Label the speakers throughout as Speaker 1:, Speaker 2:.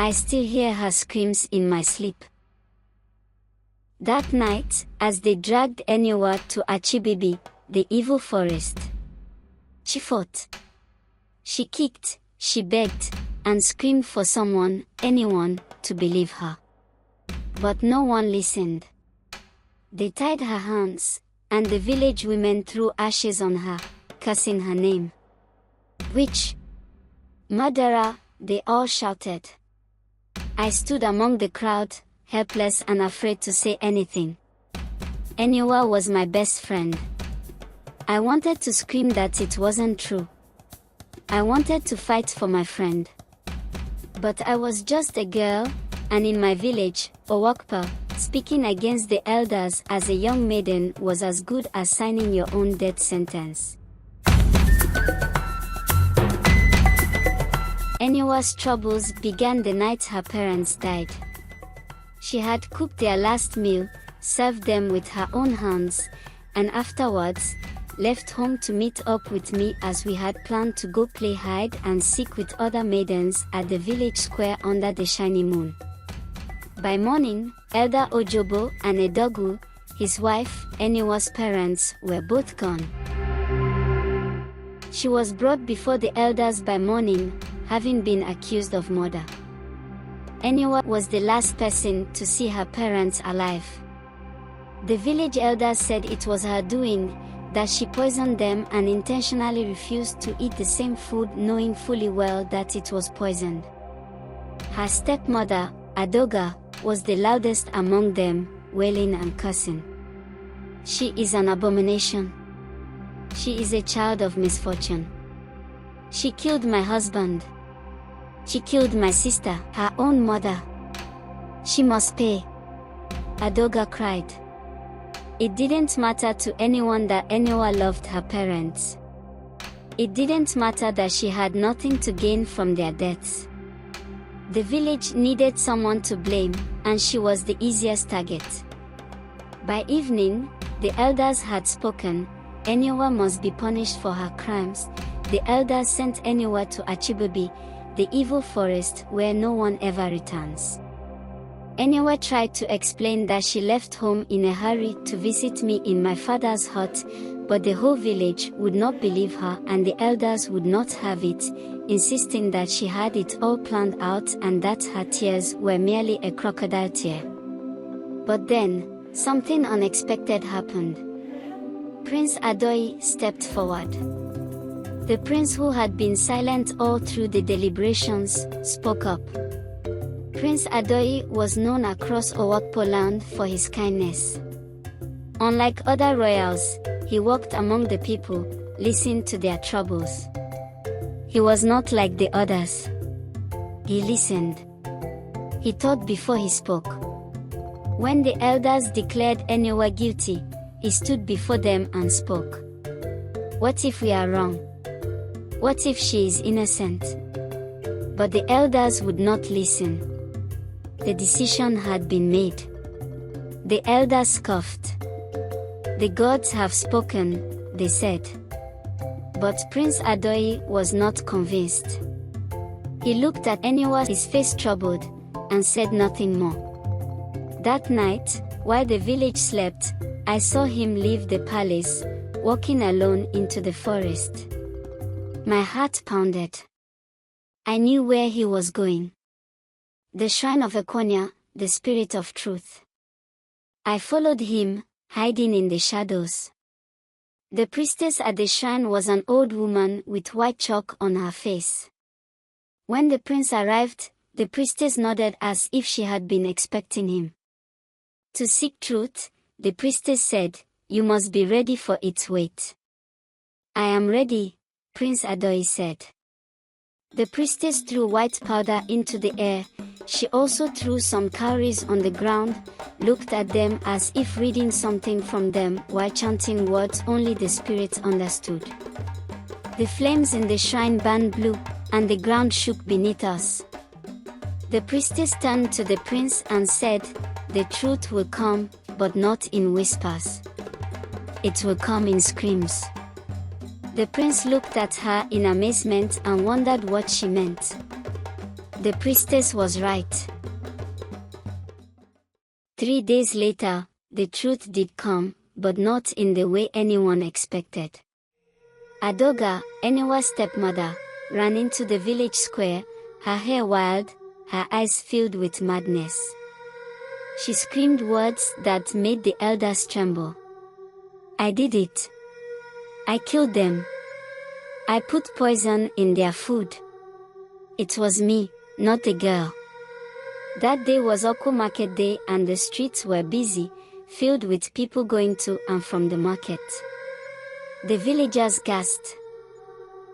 Speaker 1: I still hear her screams in my sleep. That night, as they dragged Enewa to Achibibi, the evil forest, she fought. She kicked, she begged, and screamed for someone, anyone, to believe her. But no one listened. They tied her hands, and the village women threw ashes on her, cursing her name. Witch! Murderer! They all shouted. I stood among the crowd, helpless and afraid to say anything. Enewa was my best friend. I wanted to scream that it wasn't true. I wanted to fight for my friend. But I was just a girl, and in my village, Owakpa, speaking against the elders as a young maiden was as good as signing your own death sentence. Enewa's troubles began the night her parents died. She had cooked their last meal, served them with her own hands, and afterwards, left home to meet up with me as we had planned to go play hide and seek with other maidens at the village square under the shiny moon. By morning, Elder Ojobo and Edogu, his wife, Enewa's parents, were both gone. She was brought before the elders by morning, having been accused of murder. Enewa was the last person to see her parents alive. The village elders said it was her doing, that she poisoned them and intentionally refused to eat the same food knowing fully well that it was poisoned. Her stepmother, Adoga, was the loudest among them, wailing and cursing. She is an abomination. She is a child of misfortune. She killed my husband. She killed my sister, her own mother. She must pay. Adoga cried. It didn't matter to anyone that Enewa loved her parents. It didn't matter that she had nothing to gain from their deaths. The village needed someone to blame, and she was the easiest target. By evening, the elders had spoken. Enewa must be punished for her crimes. The elders sent Enewa to Achibibi, the evil forest where no one ever returns. Enewa tried to explain that she left home in a hurry to visit me in my father's hut, but the whole village would not believe her and the elders would not have it, insisting that she had it all planned out and that her tears were merely a crocodile tear. But then, something unexpected happened. Prince Adoyi stepped forward. The prince who had been silent all through the deliberations, spoke up. Prince Adoyi was known across Owakpo land for his kindness. Unlike other royals, he walked among the people, listened to their troubles. He was not like the others. He listened. He thought before he spoke. When the elders declared Enewa guilty, he stood before them and spoke. What if we are wrong? What if she is innocent? But the elders would not listen. The decision had been made. The elders scoffed. The gods have spoken, they said. But Prince Adoyi was not convinced. He looked at Enewa, his face troubled, and said nothing more. That night, while the village slept, I saw him leave the palace, walking alone into the forest. My heart pounded. I knew where he was going. The shrine of Ekonya, the spirit of truth. I followed him, hiding in the shadows. The priestess at the shrine was an old woman with white chalk on her face. When the prince arrived, the priestess nodded as if she had been expecting him. To seek truth, the priestess said, you must be ready for its weight. I am ready, Prince Adoyi said. The priestess threw white powder into the air. She also threw some cowries on the ground, looked at them as if reading something from them while chanting words only the spirits understood. The flames in the shrine burned blue, and the ground shook beneath us. The priestess turned to the prince and said, the truth will come, but not in whispers. It will come in screams. The prince looked at her in amazement and wondered what she meant. The priestess was right. 3 days later, the truth did come, but not in the way anyone expected. Adoga, Enewa's stepmother, ran into the village square, her hair wild, her eyes filled with madness. She screamed words that made the elders tremble. "I did it. I killed them. I put poison in their food. It was me, not the girl." That day was Oko market day and the streets were busy, filled with people going to and from the market. The villagers gasped.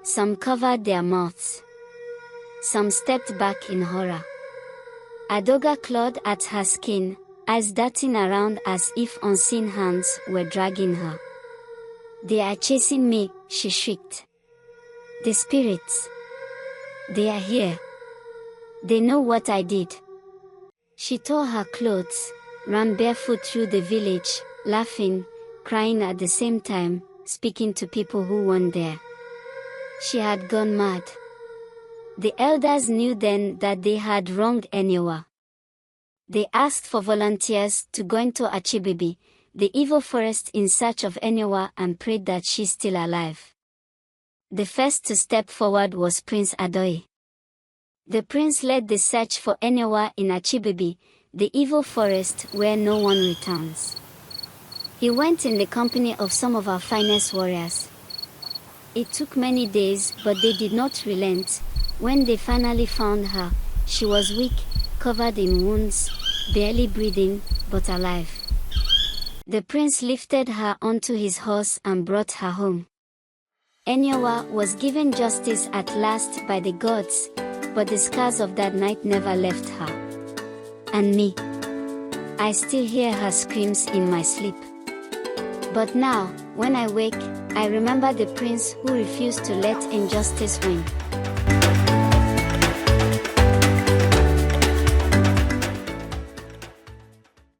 Speaker 1: Some covered their mouths. Some stepped back in horror. Adoga clawed at her skin, eyes darting around as if unseen hands were dragging her. "They are chasing me," she shrieked. "The spirits. They are here. They know what I did." She tore her clothes, ran barefoot through the village, laughing, crying at the same time, speaking to people who weren't there. She had gone mad. The elders knew then that they had wronged Enewa. They asked for volunteers to go into Achibibi, the evil forest, in search of Enewa and prayed that she's still alive. The first to step forward was Prince Adoyi. The prince led the search for Enewa in Achibibi, the evil forest where no one returns. He went in the company of some of our finest warriors. It took many days, but they did not relent. When they finally found her, she was weak, covered in wounds, barely breathing, but alive. The prince lifted her onto his horse and brought her home. Enewa was given justice at last by the gods, but the scars of that night never left her. And me. I still hear her screams in my sleep. But now, when I wake, I remember the prince who refused to let injustice win.